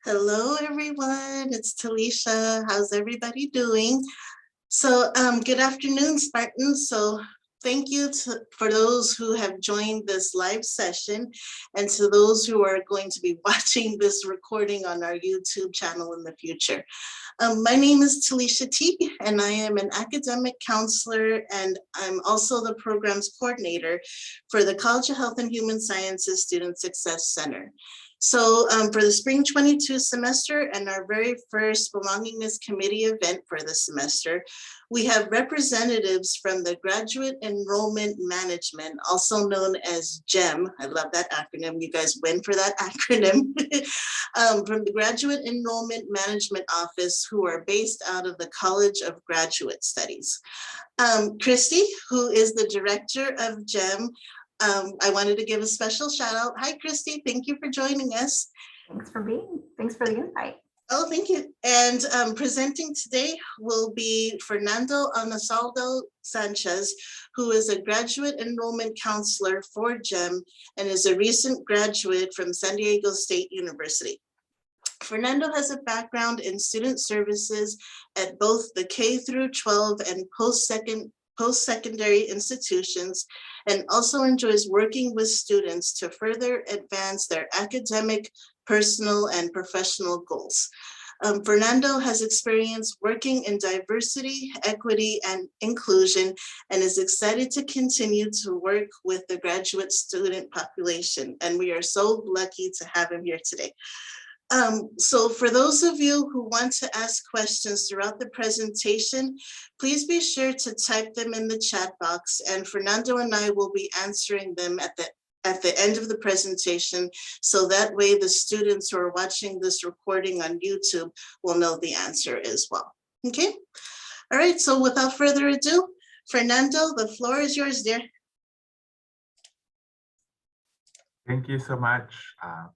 Hello, everyone. It's Talisha. How's everybody doing? Good afternoon, Spartans. Thank you for those who have joined this live session and to those who are going to be watching this recording on our YouTube channel in the future. My name is Talisha T, and I am an academic counselor, and I'm also the programs coordinator for the College of Health and Human Sciences Student Success Center. For the spring 22 semester and our very first Belongingness Committee event for the semester, we have representatives from the Graduate Enrollment Management, also known as GEM. I love that acronym. You guys win for that acronym. From the Graduate Enrollment Management Office, who are based out of the College of Graduate Studies. Christy, who is the director of GEM, I wanted to give a special shout out. Hi, Christy. Thank you for joining us. Thanks for the invite. Oh, thank you. And presenting today will be Fernando Anasaldo Sanchez, who is a graduate enrollment counselor for GEM and is a recent graduate from San Diego State University. Fernando has a background in student services at both the K through 12 and post-secondary institutions, and also enjoys working with students to further advance their academic, personal, and professional goals. Fernando has experience working in diversity, equity, and inclusion, and is excited to continue to work with the graduate student population. And we are so lucky to have him here today. So for those of you who want to ask questions throughout the presentation, please be sure to type them in the chat box, and Fernando and I will be answering them at the end of the presentation, so that way the students who are watching this recording on YouTube will know the answer as well. Okay? All right, so without further ado, Fernando, the floor is yours, dear. Thank you so much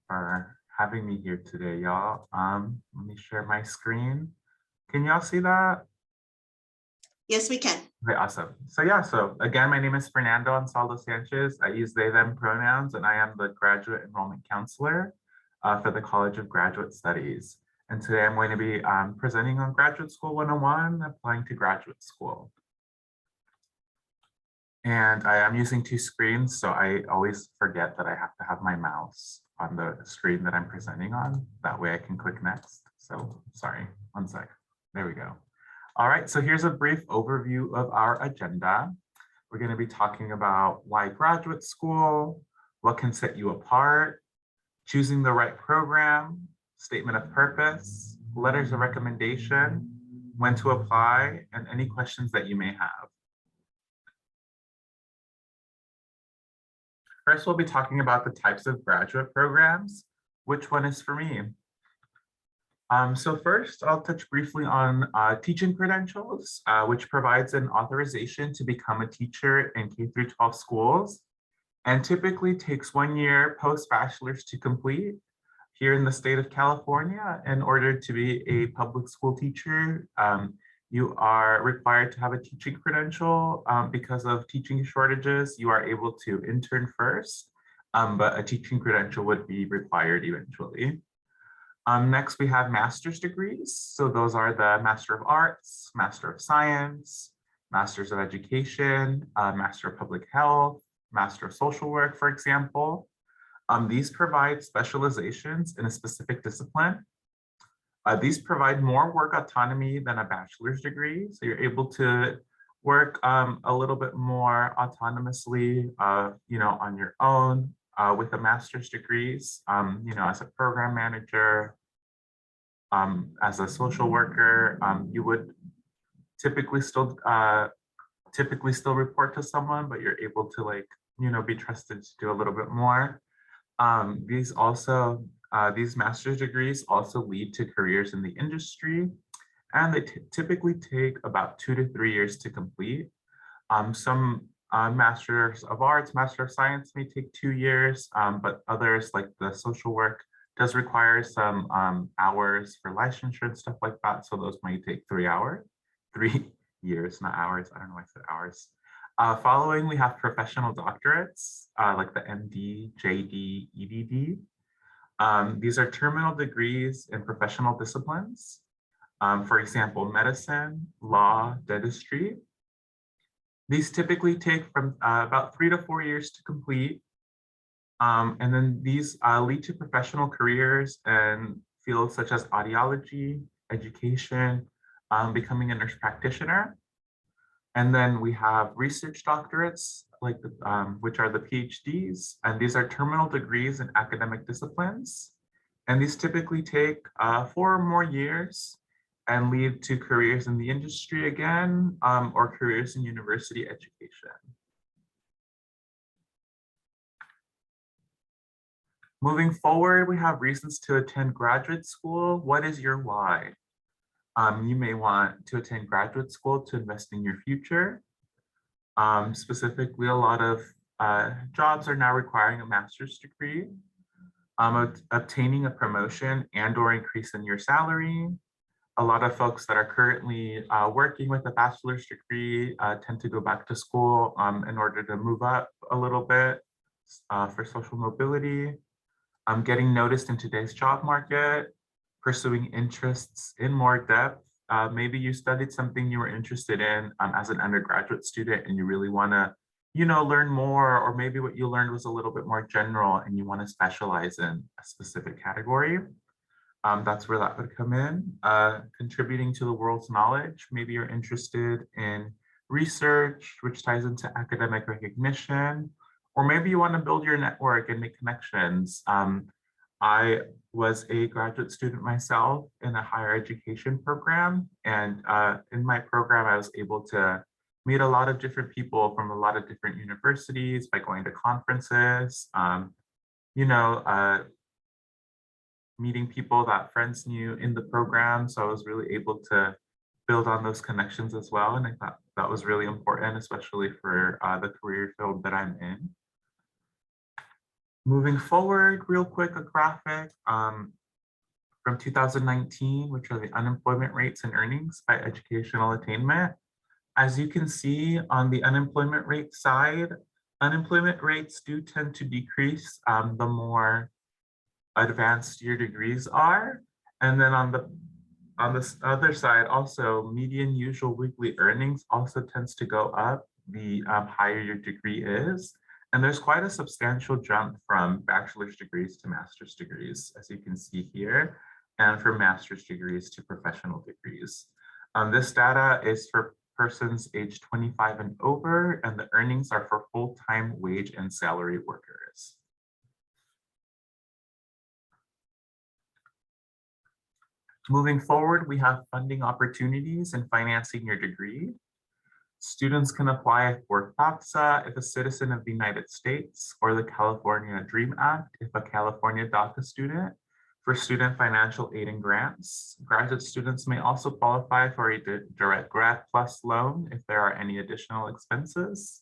for having me here today, y'all. Let me share my screen. Can y'all see that? Yes, we can. Okay, awesome. So again, my name is Fernando Ansaldo Sanchez. I use they, them pronouns, and I am the graduate enrollment counselor for the College of Graduate Studies. And today I'm going to be presenting on Graduate School 101, applying to graduate school. And I am using two screens, so I always forget that I have to have my mouse on the screen that I'm presenting on. That way I can click next. So sorry, one sec. There we go. All right, so here's a brief overview of our agenda. We're going to be talking about why graduate school, what can set you apart, choosing the right program, statement of purpose, letters of recommendation, when to apply, and any questions that you may have. First, we'll be talking about the types of graduate programs. Which one is for me? So first, I'll touch briefly on teaching credentials, which provides an authorization to become a teacher in K through 12 schools, and typically takes 1 year post-bachelor's to complete. Here in the state of California, in order to be a public school teacher, you are required to have a teaching credential. Because of teaching shortages, you are able to intern first, but a teaching credential would be required eventually. Next, we have master's degrees. So those are the Master of Arts, Master of Science, Masters of Education, Master of Public Health, Master of Social Work, for example. These provide specializations in a specific discipline. These provide more work autonomy than a bachelor's degree. So you're able to work a little bit more autonomously, on your own with the master's degrees, as a program manager, as a social worker, you would typically still report to someone, but you're able to be trusted to do a little bit more. These master's degrees also lead to careers in the industry, and they typically take about 2 to 3 years to complete. Some Masters of Arts, Master of Science may take 2 years, but others like the social work does require some hours for licensure and stuff like that. So those might take 3 years, not hours. I don't know why I said hours. Following, we have professional doctorates like the MD, JD, EDD. These are terminal degrees in professional disciplines. For example, medicine, law, dentistry. These typically take from about 3 to 4 years to complete. And then these lead to professional careers in fields such as audiology, education, becoming a nurse practitioner. And then we have research doctorates, like which are the PhDs, and these are terminal degrees in academic disciplines. And these typically take 4 or more years and lead to careers in the industry again, or careers in university education. Moving forward, we have reasons to attend graduate school. What is your why? You may want to attend graduate school to invest in your future. Specifically, a lot of jobs are now requiring a master's degree. Obtaining a promotion and or increase in your salary. A lot of folks that are currently working with a bachelor's degree tend to go back to school in order to move up a little bit for social mobility. Getting noticed in today's job market, pursuing interests in more depth. Maybe you studied something you were interested in as an undergraduate student and you really want to, learn more, or maybe what you learned was a little bit more general and you want to specialize in a specific category. That's where that would come in. Contributing to the world's knowledge. Maybe you're interested in research, which ties into academic recognition, or maybe you want to build your network and make connections. I was a graduate student myself in a higher education program. And in my program, I was able to meet a lot of different people from a lot of different universities by going to conferences, meeting people that friends knew in the program. So I was really able to build on those connections as well. And I thought that was really important, especially for the career field that I'm in. Moving forward, real quick, a graphic from 2019, which are the unemployment rates and earnings by educational attainment. As you can see on the unemployment rate side, unemployment rates do tend to decrease the more advanced your degrees are. And then on this other side, also median usual weekly earnings also tends to go up the higher your degree is. And there's quite a substantial jump from bachelor's degrees to master's degrees, as you can see here, and from master's degrees to professional degrees. This data is for persons aged 25 and over, and the earnings are for full-time wage and salary workers. Moving forward, we have funding opportunities and financing your degree. Students can apply for FAFSA if a citizen of the United States, or the California DREAM Act if a California DACA student, for student financial aid and grants. Graduate students may also qualify for a direct Grad Plus loan if there are any additional expenses.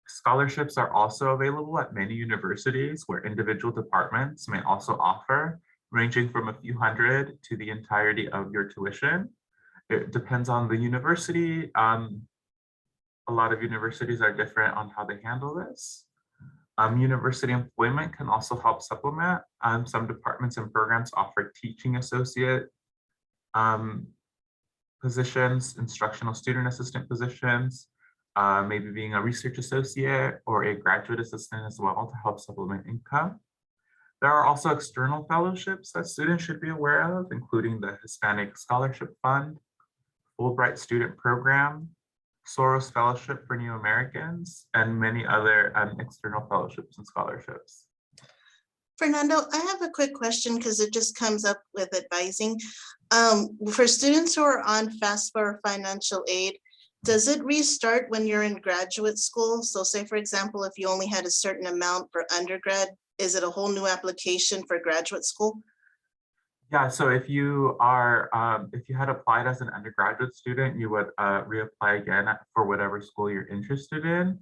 Scholarships are also available at many universities where individual departments may also offer, ranging from a few hundred to the entirety of your tuition. It depends on the university. A lot of universities are different on how they handle this. University employment can also help supplement. Some departments and programs offer teaching associate positions, instructional student assistant positions, maybe being a research associate or a graduate assistant as well to help supplement income. There are also external fellowships that students should be aware of, including the Hispanic Scholarship Fund, Fulbright Student Program, Soros Fellowship for New Americans, and many other external fellowships and scholarships. Fernando, I have a quick question because it just comes up with advising. For students who are on FAFSA or financial aid, does it restart when you're in graduate school? So say, for example, if you only had a certain amount for undergrad, is it a whole new application for graduate school? Yeah, so if you are, if you had applied as an undergraduate student, you would reapply again for whatever school you're interested in.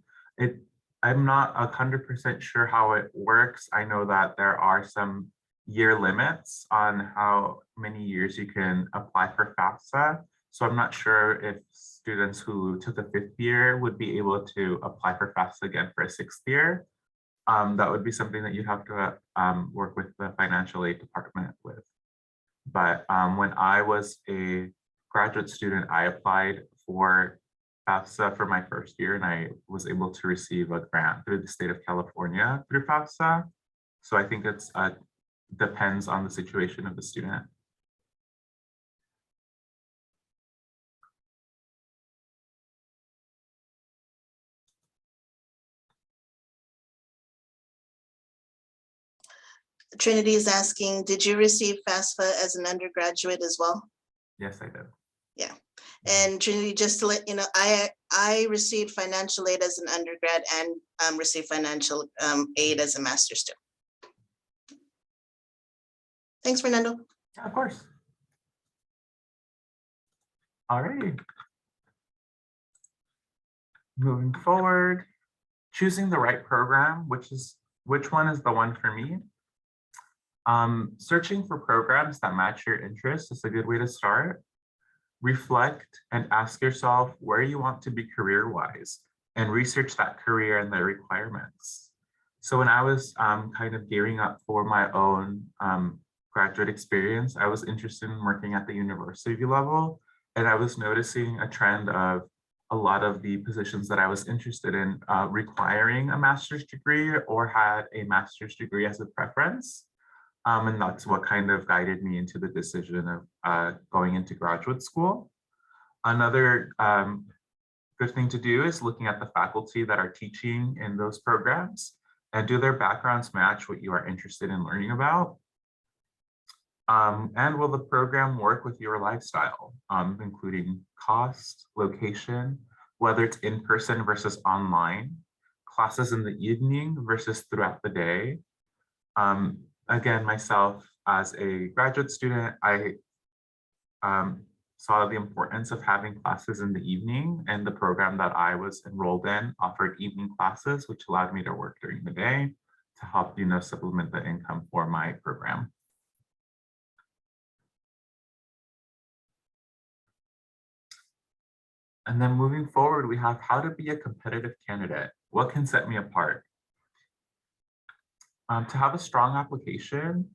I'm not 100% sure how it works. I know that there are some year limits on how many years you can apply for FAFSA. So I'm not sure if students who took a 5th year would be able to apply for FAFSA again for a 6th year. that would be something that you'd have to work with the financial aid department with. But when I was a graduate student, I applied for FAFSA for my first year, and I was able to receive a grant through the state of California through FAFSA. So I think it's depends on the situation of the student. Trinity is asking, did you receive FAFSA as an undergraduate as well? Yes, I did. Yeah. And Trinity, just to let you know, I received financial aid as an undergrad and received financial aid as a master's student. Thanks, Fernando. Yeah, of course. All right. Moving forward, choosing the right program, which one is the one for me? Searching for programs that match your interests is a good way to start. Reflect and ask yourself where you want to be career-wise, and research that career and the requirements. So when I was kind of gearing up for my own graduate experience, I was interested in working at the university level, and I was noticing a trend of a lot of the positions that I was interested in requiring a master's degree or had a master's degree as a preference. And that's what kind of guided me into the decision of going into graduate school. Another good thing to do is looking at the faculty that are teaching in those programs, and do their backgrounds match what you are interested in learning about? And will the program work with your lifestyle, including cost, location, whether it's in person versus online, classes in the evening versus throughout the day? Again, myself as a graduate student, I saw the importance of having classes in the evening, and the program that I was enrolled in offered evening classes, which allowed me to work during the day to help, supplement the income for my program. And then moving forward, we have how to be a competitive candidate. What can set me apart? To have a strong application,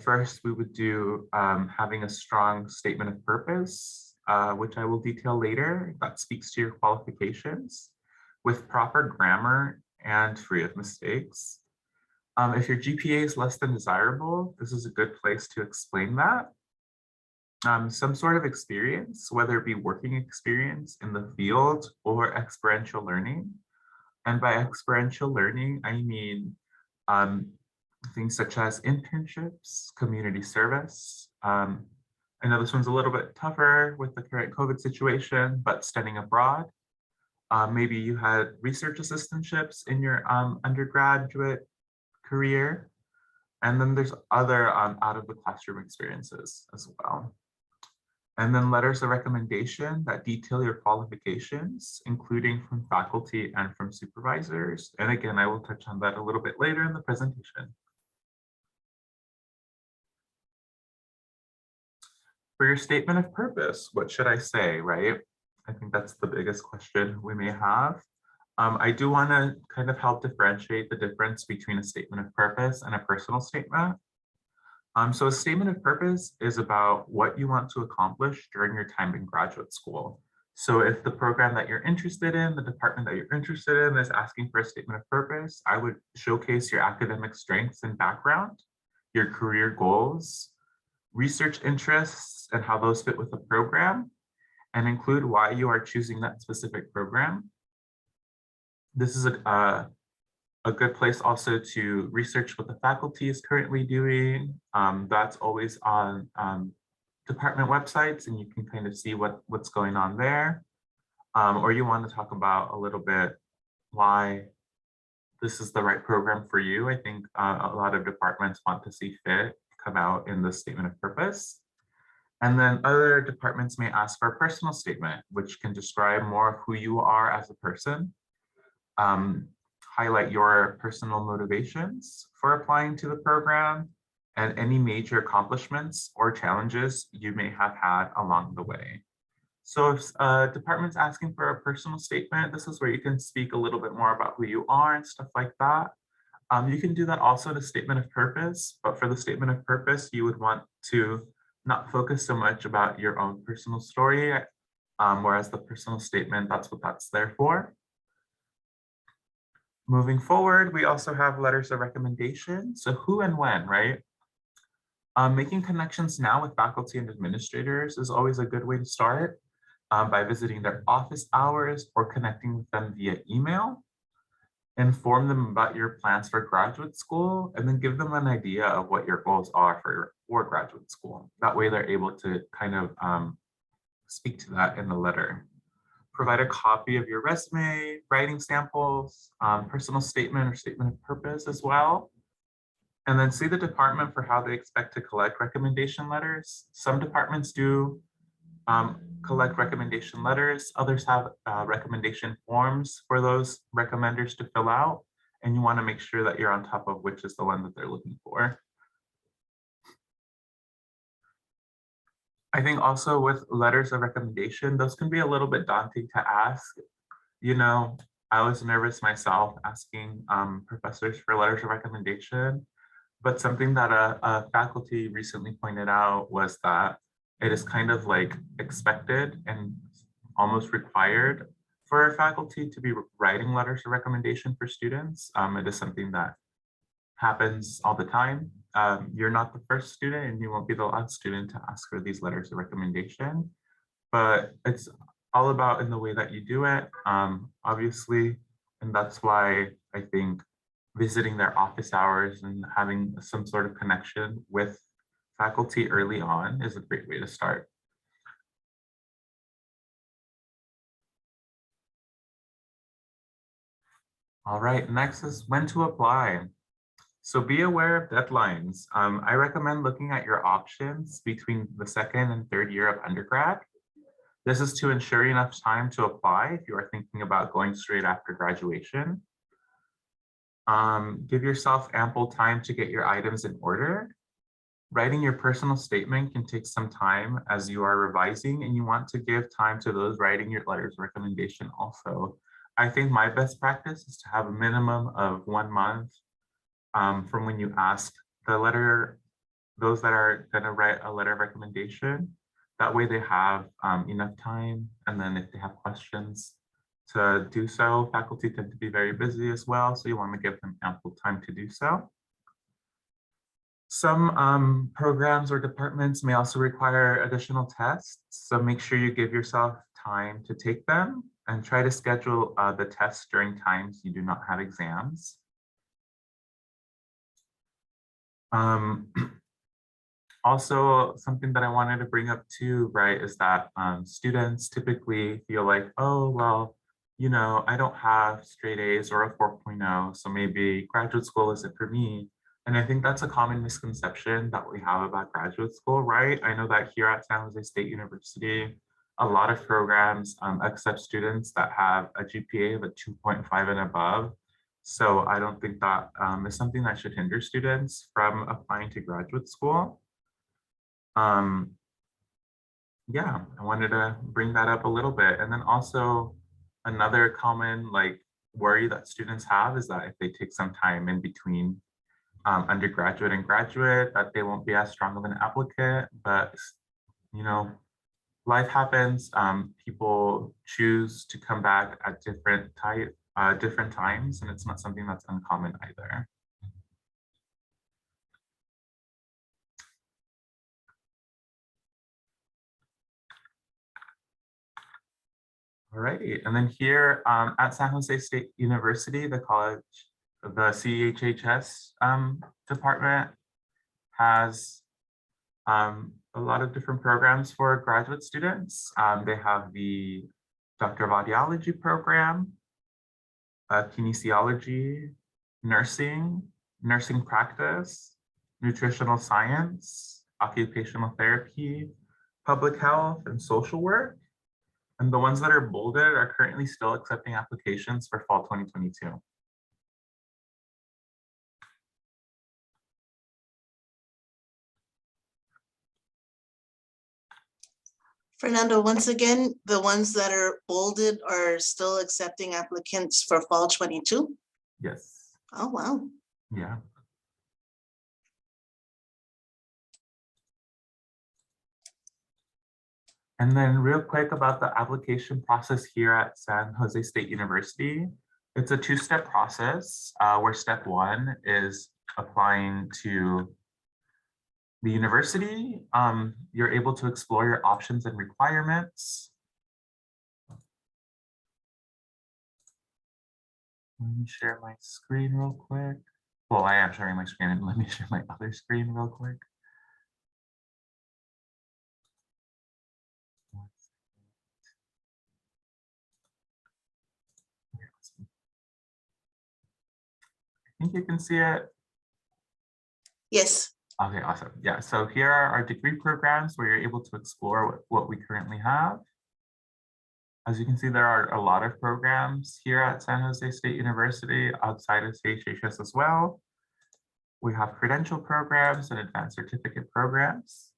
first we would do having a strong statement of purpose, which I will detail later, that speaks to your qualifications, with proper grammar and free of mistakes. If your GPA is less than desirable, this is a good place to explain that. Some sort of experience, whether it be working experience in the field or experiential learning. And by experiential learning, I mean things such as internships, community service. I know this one's a little bit tougher with the current COVID situation, but studying abroad. Maybe you had research assistantships in your undergraduate career. And then there's other out of the classroom experiences as well. And then letters of recommendation that detail your qualifications, including from faculty and from supervisors. And again, I will touch on that a little bit later in the presentation. For your statement of purpose, what should I say, right? I think that's the biggest question we may have. I do want to kind of help differentiate the difference between a statement of purpose and a personal statement. So a statement of purpose is about what you want to accomplish during your time in graduate school. So if the program that you're interested in, the department that you're interested in is asking for a statement of purpose, I would showcase your academic strengths and background, your career goals, research interests, and how those fit with the program, and include why you are choosing that specific program. This is a good place also to research what the faculty is currently doing. That's always on department websites, and you can kind of see what's going on there. Or you want to talk about a little bit why this is the right program for you. I think a lot of departments want to see fit come out in the statement of purpose. And then other departments may ask for a personal statement, which can describe more of who you are as a person. Highlight your personal motivations for applying to the program and any major accomplishments or challenges you may have had along the way. So if a department's asking for a personal statement, this is where you can speak a little bit more about who you are and stuff like that. You can do that also in a statement of purpose, but for the statement of purpose, you would want to not focus so much about your own personal story, whereas the personal statement, that's what that's there for. Moving forward, we also have letters of recommendation. So who and when, right? Making connections now with faculty and administrators is always a good way to start by visiting their office hours or connecting with them via email. Inform them about your plans for graduate school, and then give them an idea of what your goals are for graduate school. That way they're able to kind of speak to that in the letter. Provide a copy of your resume, writing samples, personal statement or statement of purpose as well. And then see the department for how they expect to collect recommendation letters. Some departments do collect recommendation letters. Others have recommendation forms for those recommenders to fill out. And you want to make sure that you're on top of which is the one that they're looking for. I think also with letters of recommendation, those can be a little bit daunting to ask. You know, I was nervous myself asking professors for letters of recommendation, but something that a faculty recently pointed out was that it is kind of like expected and almost required for a faculty to be writing letters of recommendation for students. It is something that happens all the time. You're not the first student and you won't be the last student to ask for these letters of recommendation, but it's all about in the way that you do it, obviously. And that's why I think visiting their office hours and having some sort of connection with faculty early on is a great way to start. All right, next is when to apply. So be aware of deadlines. I recommend looking at your options between the second and third year of undergrad. This is to ensure enough time to apply if you are thinking about going straight after graduation. Give yourself ample time to get your items in order. Writing your personal statement can take some time as you are revising, and you want to give time to those writing your letters of recommendation also. I think my best practice is to have a minimum of 1 month from when you ask the letter, those that are going to write a letter of recommendation. That way they have enough time, and then if they have questions to do so. Faculty tend to be very busy as well, so you want to give them ample time to do so. Some programs or departments may also require additional tests, so make sure you give yourself time to take them and try to schedule the tests during times you do not have exams. Also, something that I wanted to bring up too, right, is that students typically feel like, oh, well, you know, I don't have straight A's or a 4.0, so maybe graduate school isn't for me. And I think that's a common misconception that we have about graduate school, right? I know that here at San Jose State University, a lot of programs accept students that have a GPA of a 2.5 and above. So I don't think that is something that should hinder students from applying to graduate school. Yeah, I wanted to bring that up a little bit. And then also another common worry that students have is that if they take some time in between undergraduate and graduate, that they won't be as strong of an applicant. But you know, life happens. People choose to come back at different times, and it's not something that's uncommon either. All righty, and then here at San Jose State University, the college, the CHHS department has a lot of different programs for graduate students. They have the Doctor of Audiology program, kinesiology, nursing, nursing practice, nutritional science, occupational therapy, public health, and social work. And the ones that are bolded are currently still accepting applications for fall 2022. Fernando, once again, the ones that are bolded are still accepting applicants for fall 22? Yes. Oh, wow. Yeah. And then real quick about the application process here at San Jose State University. It's a two-step process where step one is applying to the university. You're able to explore your options and requirements. Let me share my screen real quick. Well, I am sharing my screen, and let me share my other screen real quick. I think you can see it. Yes. Okay, awesome. Yeah, so here are our degree programs where you're able to explore what we currently have. As you can see, there are a lot of programs here at San Jose State University outside of CHHS as well. We have credential programs and advanced certificate programs.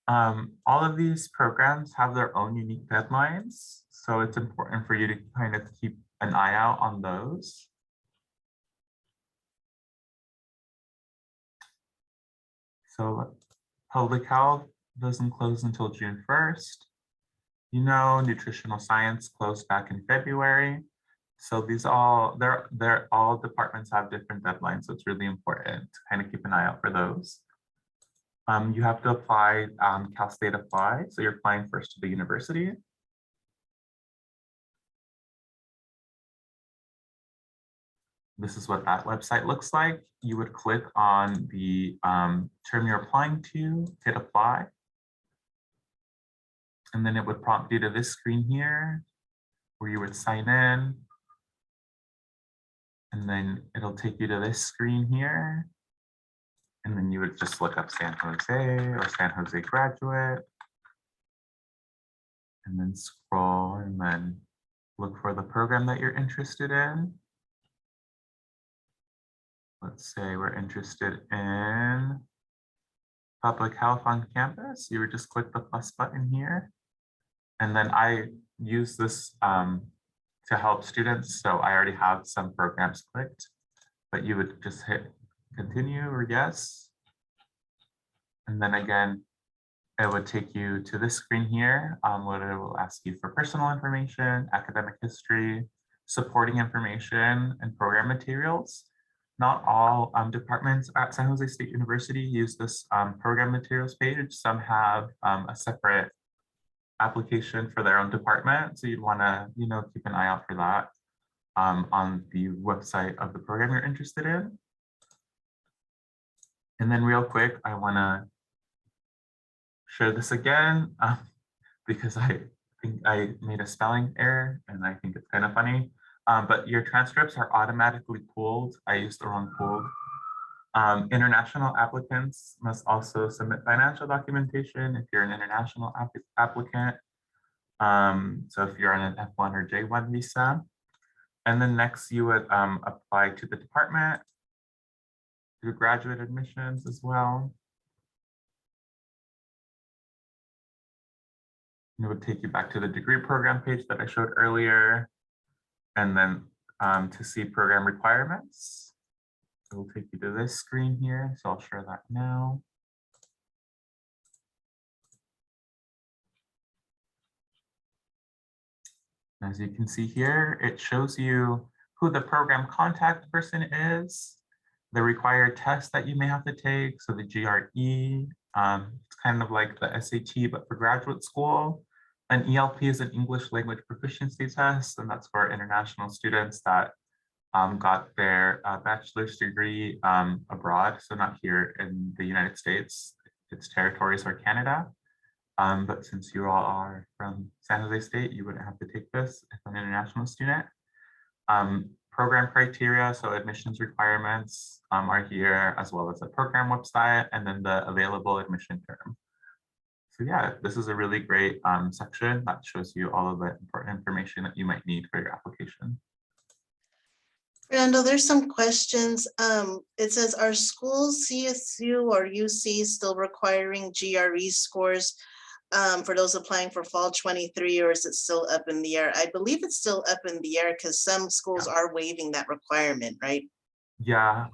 All of these programs have their own unique deadlines, so it's important for you to kind of keep an eye out on those. So public health doesn't close until June 1st. You know, nutritional science closed back in February. So these they're all departments have different deadlines. So it's really important to kind of keep an eye out for those. You have to apply Cal State Apply. So you're applying first to the university. This is what that website looks like. You would click on the term you're applying to, hit apply. And then it would prompt you to this screen here where you would sign in. And then it'll take you to this screen here. And then you would just look up San Jose or San Jose Graduate. And then scroll and then look for the program that you're interested in. Let's say we're interested in public health on campus. You would just click the plus button here. And then I use this to help students. So I already have some programs clicked, but you would just hit continue or yes. And then again, it would take you to this screen here, where it will ask you for personal information, academic history, supporting information, and program materials. Not all departments at San Jose State University use this program materials page. Some have a separate application for their own department. So you'd want to, keep an eye out for that on the website of the program you're interested in. And then real quick, I want to share this again because I think I made a spelling error and I think it's kind of funny. But your transcripts are automatically pooled. I used the wrong pooled. International applicants must also submit financial documentation if you're an international applicant. So if you're on an F1 or J1 visa. And then next you would apply to the department through graduate admissions as well. And it would take you back to the degree program page that I showed earlier. And then to see program requirements, it will take you to this screen here. So I'll share that now. As you can see here, it shows you who the program contact person is, the required test that you may have to take. So the GRE, it's kind of like the SAT, but for graduate school. An ELP is an English language proficiency test, and that's for international students that got their bachelor's degree abroad. So not here in the United States, its territories or Canada. But since you all are from San Jose State, you wouldn't have to take this if an international student. Program criteria, so admissions requirements are here, as well as the program website, and then the available admission term. So yeah, this is a really great section that shows you all of the important information that you might need for your application. Fernando, there's some questions. It says, are schools CSU or UC still requiring GRE scores for those applying for fall 23, or is it still up in the air? I believe it's still up in the air because some schools are waiving that requirement, right? Yeah,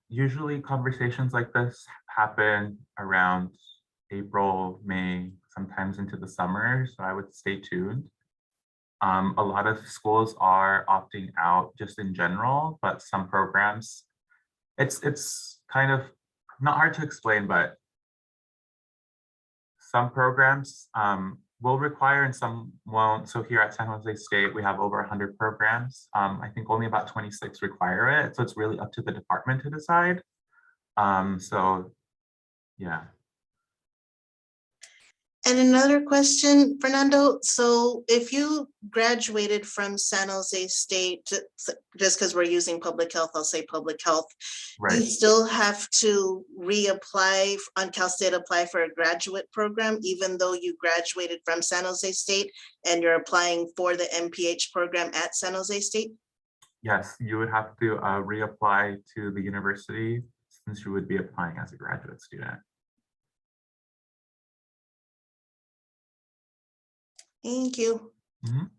usually conversations like this happen around April, May, sometimes into the summer, so I would stay tuned. A lot of schools are opting out just in general, but some programs, it's kind of not hard to explain, but some programs will require and some won't. So here at San Jose State, we have over 100 programs. I think only about 26 require it. So it's really up to the department to decide. So yeah. And another question, Fernando. So if you graduated from San Jose State, just because we're using public health, I'll say public health, you Right. still have to reapply on Cal State, apply for a graduate program, even though you graduated from San Jose State and you're applying for the MPH program at San Jose State? Yes, you would have to reapply to the university since you would be applying as a graduate student. Thank you. Mhm.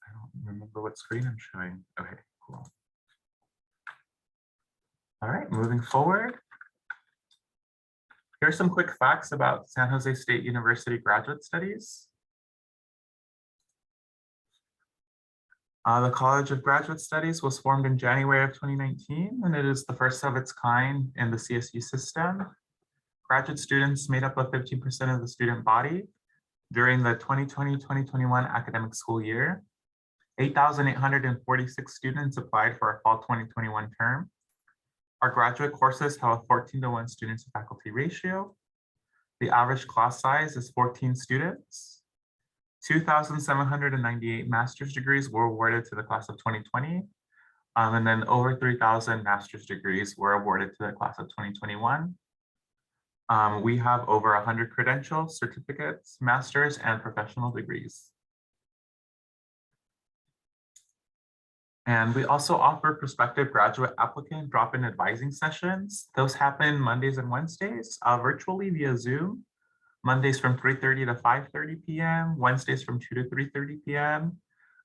I don't remember what screen I'm showing. Okay, cool. All right, moving forward. Here's some quick facts about San Jose State University Graduate Studies. The College of Graduate Studies was formed in January of 2019, and it is the first of its kind in the CSU system. Graduate students made up of 15% of the student body. During the 2020-2021 academic school year, 8,846 students applied for our fall 2021 term. Our graduate courses have a 14:1 student to faculty ratio. The average class size is 14 students. 2,798 master's degrees were awarded to the class of 2020. And then over 3,000 master's degrees were awarded to the class of 2021. We have over 100 credentials, certificates, master's, and professional degrees. And we also offer prospective graduate applicant drop-in advising sessions. Those happen Mondays and Wednesdays, virtually via Zoom. Mondays from 3:30 to 5:30 p.m., Wednesdays from 2 to 3:30 p.m.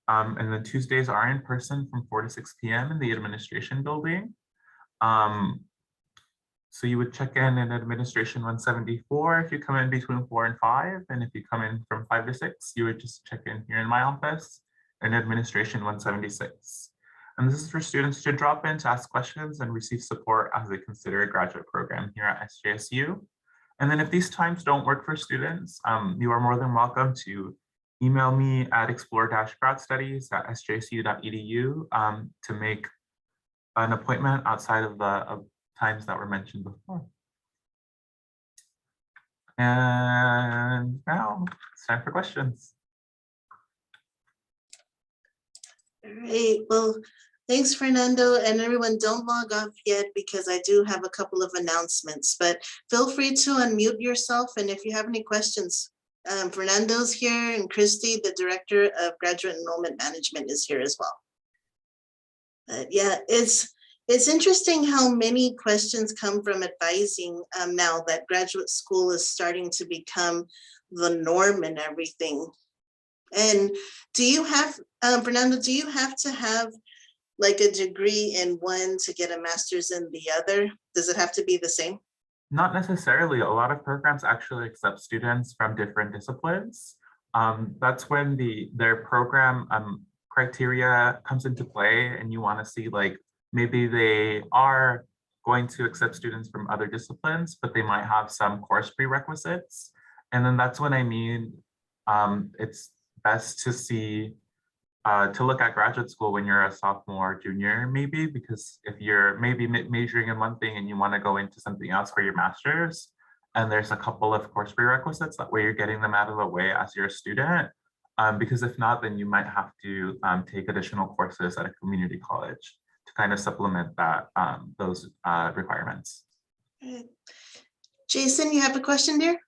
And then Tuesdays are in person from 4 to 6 p.m. in the administration building. So you would check in administration 174 if you come in between 4 and 5. And if you come in from 5 to 6, you would just check in here in my office in administration 176. And this is for students to drop in to ask questions and receive support as they consider a graduate program here at SJSU. And then if these times don't work for students, you are more than welcome to email me at explore-gradstudies@sjsu.edu to make an appointment outside of the times that were mentioned before. And now it's time for questions. All right, well, thanks, Fernando, and everyone, don't log off yet because I do have a couple of announcements, but feel free to unmute yourself. And if you have any questions, Fernando's here and Christy, the Director of Graduate Enrollment Management, is here as well. But yeah, it's interesting how many questions come from advising now that graduate school is starting to become the norm and everything. And do you have, Fernando, do you have to have like a degree in one to get a master's in the other? Does it have to be the same? Not necessarily. A lot of programs actually accept students from different disciplines. That's when their program criteria comes into play, and you want to see like maybe they are going to accept students from other disciplines, but they might have some course prerequisites. And then that's when I mean it's best to see to look at graduate school when you're a sophomore, junior, maybe, because if you're maybe majoring in one thing and you want to go into something else for your master's, and there's a couple of course prerequisites, that way you're getting them out of the way as you're a student. Because if not, then you might have to take additional courses at a community college to kind of supplement that those requirements. Jason, you have a question there?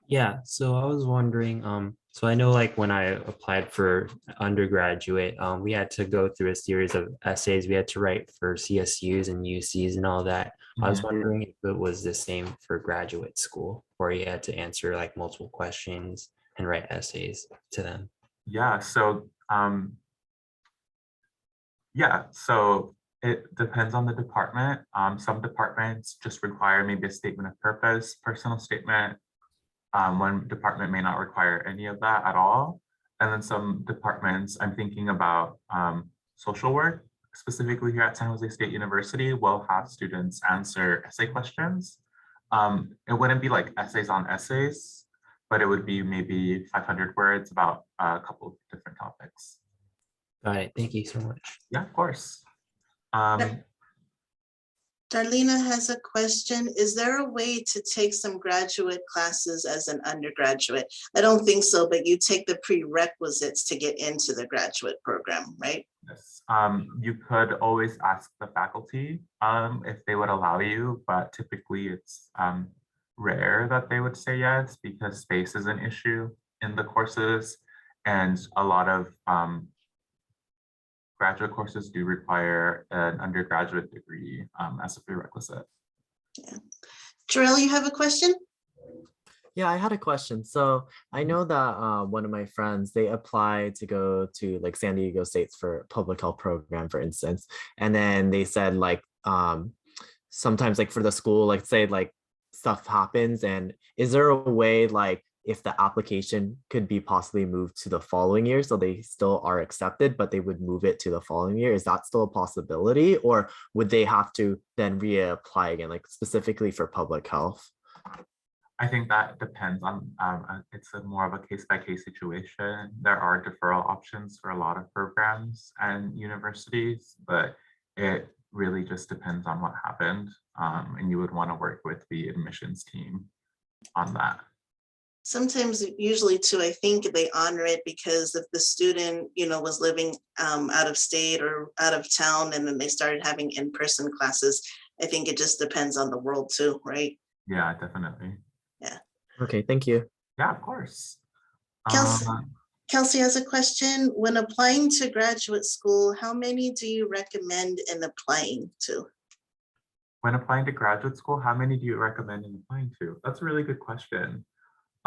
Yeah, so I was wondering, so I know like when I applied for undergraduate, we had to go through a series of essays we had to write for CSUs and UCs and all that. I was wondering if it was the same for graduate school, or you had to answer like multiple questions and write essays to them. Yeah, so it depends on the department. Some departments just require maybe a statement of purpose, personal statement. One department may not require any of that at all. And then some departments, I'm thinking about social work, specifically here at San Jose State University, will have students answer essay questions. It wouldn't be like essays on essays, but it would be maybe 500 words about a couple of different topics. Got it. Thank you so much. Yeah, of course. Um, Darlena has a question. Is there a way to take some graduate classes as an undergraduate? I don't think so, but you take the prerequisites to get into the graduate program, right? yes. You could always ask the faculty if they would allow you, but typically it's rare that they would say yes because space is an issue in the courses, and a lot of graduate courses do require an undergraduate degree as a prerequisite. Yeah. Jarrell, you have a question? Yeah, I had a question. So I know that one of my friends, they applied to go to like San Diego State's for public health program, for instance. And then they said like sometimes like for the school, like say like stuff happens. And is there a way like if the application could be possibly moved to the following year, so they still are accepted, but they would move it to the following year? Is that still a possibility, or would they have to then reapply again, like specifically for public health? I think that depends on, it's a more of a case-by-case situation. There are deferral options for a lot of programs and universities, but it really just depends on what happened. And you would want to work with the admissions team on that. Sometimes, usually too, I think they honor it because if the student, was living out of state or out of town, and then they started having in-person classes, I think it just depends on the world too, right? Yeah, definitely. Yeah. Okay, thank you. Yeah, of course. Kelsey has a question. When applying to graduate school, how many do you recommend in applying to? When applying to graduate school, how many do you recommend in applying to? That's a really good question.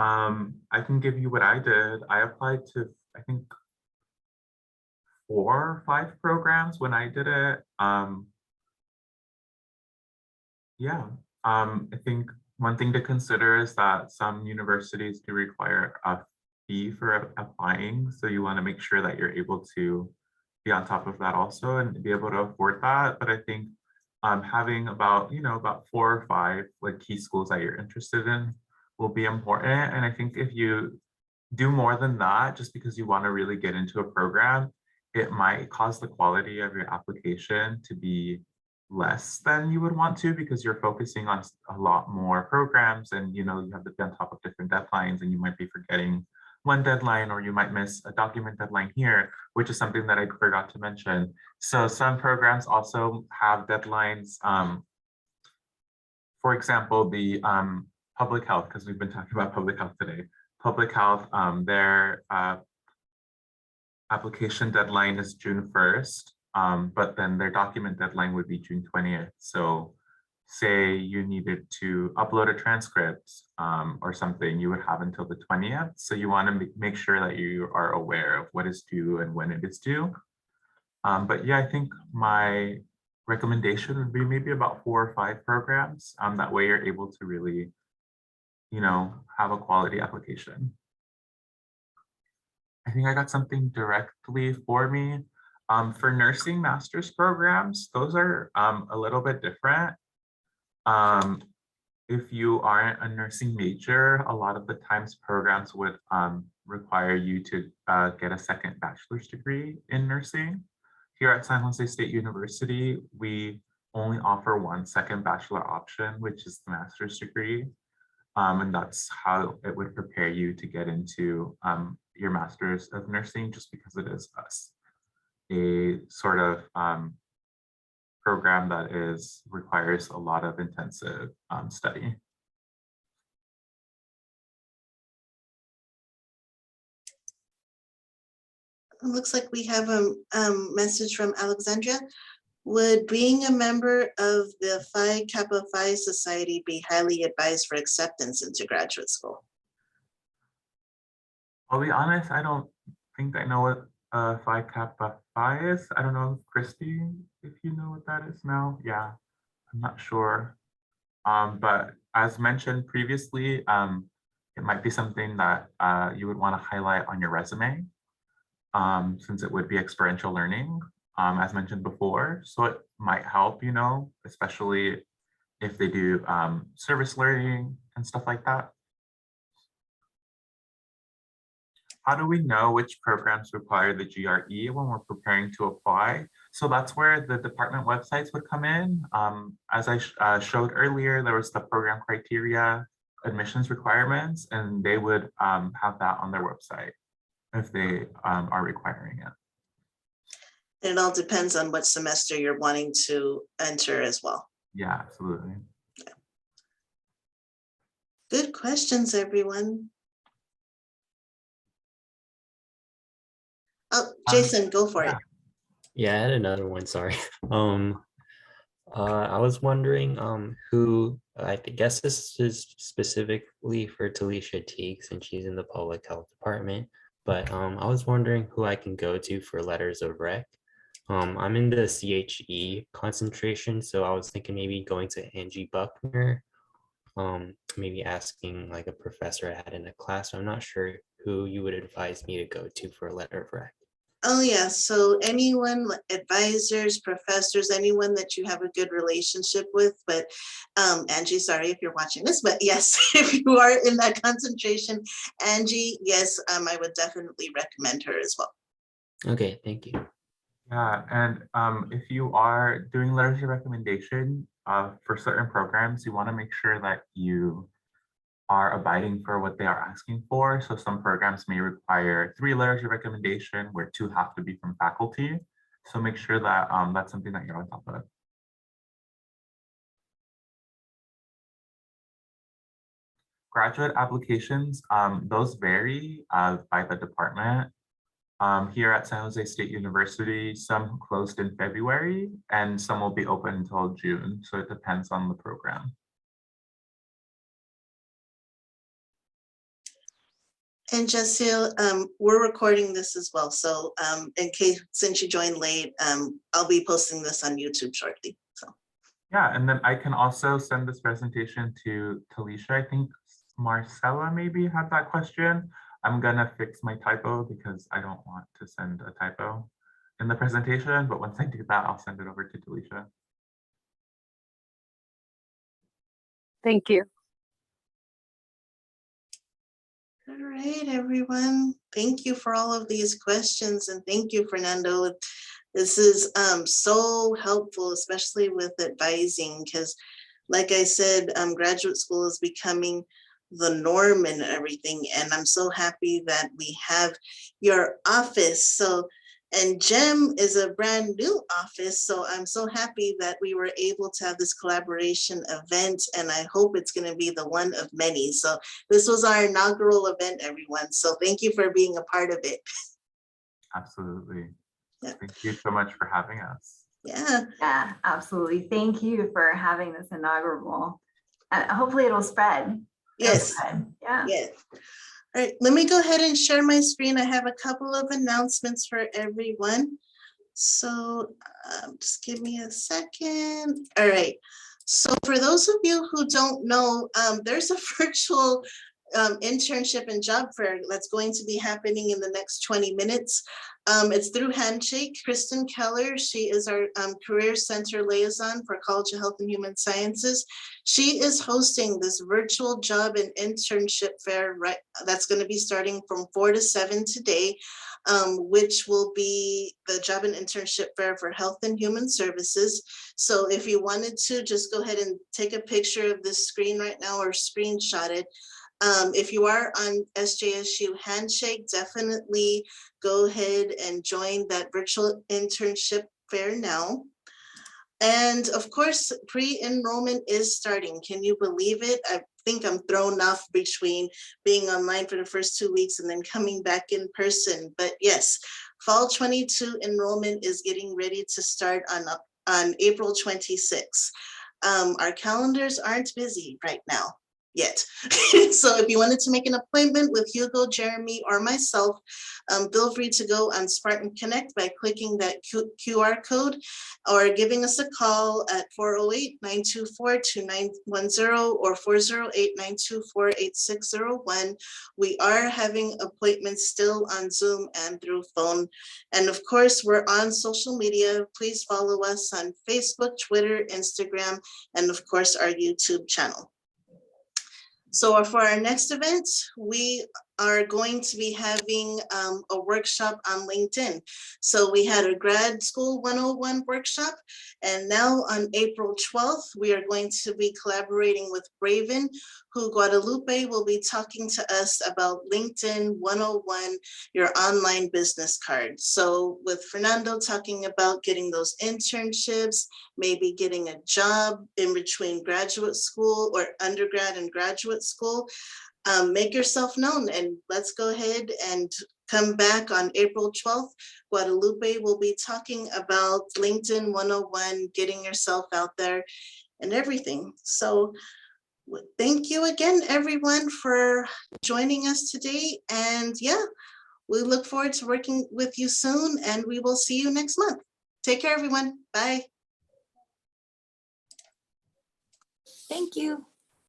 I can give you what I did. I applied to, I think, 4 or 5 programs when I did it. I think one thing to consider is that some universities do require a fee for applying. So you want to make sure that you're able to be on top of that also and be able to afford that. But I think having about 4 or 5 like key schools that you're interested in will be important. And I think if you do more than that, just because you want to really get into a program, it might cause the quality of your application to be less than you would want to, because you're focusing on a lot more programs, and you have to be on top of different deadlines, and you might be forgetting one deadline, or you might miss a document deadline here, which is something that I forgot to mention. So some programs also have deadlines. For example, the public health, because we've been talking about public health today. Public health, their application deadline is June 1st. But then their document deadline would be June 20th. So say you needed to upload a transcript or something, you would have until the 20th. So you want to make sure that you are aware of what is due and when it is due. But yeah, I think my recommendation would be maybe about 4 or 5 programs. That way you're able to really, have a quality application. I think I got something directly for me. For nursing master's programs, those are a little bit different. If you aren't a nursing major, a lot of the times programs would require you to get a second bachelor's degree in nursing. Here at San Jose State University, we only offer one second bachelor option, which is the master's degree. And that's how it would prepare you to get into your master's of nursing, just because it is a sort of program that requires a lot of intensive study. It looks like we have a message from Alexandria. Would being a member of the Phi Kappa Phi Society be highly advised for acceptance into graduate school? I'll be honest, I don't think I know what Phi Kappa Phi is. I don't know, Christy, if you know what that is now. Yeah, I'm not sure. But as mentioned previously, it might be something that you would want to highlight on your resume, since it would be experiential learning, as mentioned before. So it might help, you know, especially if they do service learning and stuff like that. How do we know which programs require the GRE when we're preparing to apply? So that's where the department websites would come in. As I showed earlier, there was the program criteria, admissions requirements, and they would have that on their website if they are requiring it. It all depends on what semester you're wanting to enter as well. Yeah, absolutely. Good questions, everyone. Oh, Jason, go for it. Yeah, I had another one, sorry. I was wondering who, I guess this is specifically for Talisha Teague since she's in the public health department, but I was wondering who I can go to for letters of rec. I'm in the CHE concentration, so I was thinking maybe going to Angie Buckner, maybe asking like a professor I had in a class. I'm not sure who you would advise me to go to for a letter of rec. Oh, yeah. So anyone, advisors, professors, anyone that you have a good relationship with, but Angie, sorry if you're watching this, but yes, if you are in that concentration, Angie, yes, I would definitely recommend her as well. Okay, thank you. Yeah, and if you are doing letters of recommendation for certain programs, you want to make sure that you are abiding for what they are asking for. So some programs may require 3 letters of recommendation where 2 have to be from faculty. So make sure that that's something that you're on top of. Graduate applications, those vary by the department. Here at San Jose State University, some closed in February and some will be open until June. So it depends on the program. And Jasil, we're recording this as well. So in case, since you joined late, I'll be posting this on YouTube shortly. So Yeah, and then I can also send this presentation to Talisha. I think Marcella maybe had that question. I'm gonna fix my typo because I don't want to send a typo in the presentation, but once I do that, I'll send it over to Talisha. Thank you. all right, everyone. Thank you for all of these questions and thank you, Fernando. This is so helpful, especially with advising, because like I said, graduate school is becoming the norm and everything. And I'm so happy that we have your office. So, and GEM is a brand new office. So I'm so happy that we were able to have this collaboration event. And I hope it's going to be the one of many. So this was our inaugural event, everyone. So thank you for being a part of it. Absolutely. Yeah. Thank you so much for having us. Yeah. Yeah, absolutely. Thank you for having this inaugural. Hopefully it'll spread. Yes. Yeah. Yes. All right, let me go ahead and share my screen. I have a couple of announcements for everyone. So just give me a second. All right. So for those of you who don't know, there's a virtual internship and job fair that's going to be happening in the next 20 minutes. It's through Handshake. Kristen Keller, she is our Career Center liaison for College of Health and Human Sciences. She is hosting this virtual job and internship fair, right? That's going to be starting from 4 to 7 today, which will be the job and internship fair for Health and Human Services. So if you wanted to, just go ahead and take a picture of this screen right now or screenshot it. If you are on SJSU Handshake, definitely go ahead and join that virtual internship fair now. And of course, pre-enrollment is starting. Can you believe it? I think I'm thrown off between being online for the first 2 weeks and then coming back in person. But yes, fall 22 enrollment is getting ready to start on April 26th. Our calendars aren't busy right now. yet. So if you wanted to make an appointment with Hugo, Jeremy, or myself, feel free to go on Spartan Connect by clicking that QR code or giving us a call at 408-924-2910 or 408-924-8601. We are having appointments still on Zoom and through phone. And of course, we're on social media. Please follow us on Facebook, Twitter, Instagram, and of course, our YouTube channel. So for our next event, we are going to be having a workshop on LinkedIn. So we had a Grad School 101 workshop, and now on April 12th, we are going to be collaborating with Braven, who Guadalupe will be talking to us about LinkedIn 101, your online business card. So with Fernando talking about getting those internships, maybe getting a job in between graduate school or undergrad and graduate school, make yourself known, and let's go ahead and come back on April 12th. Guadalupe will be talking about LinkedIn 101, getting yourself out there and everything. So thank you again, everyone, for joining us today. And yeah, we look forward to working with you soon, and we will see you next month. Take care, everyone. Bye. Thank you.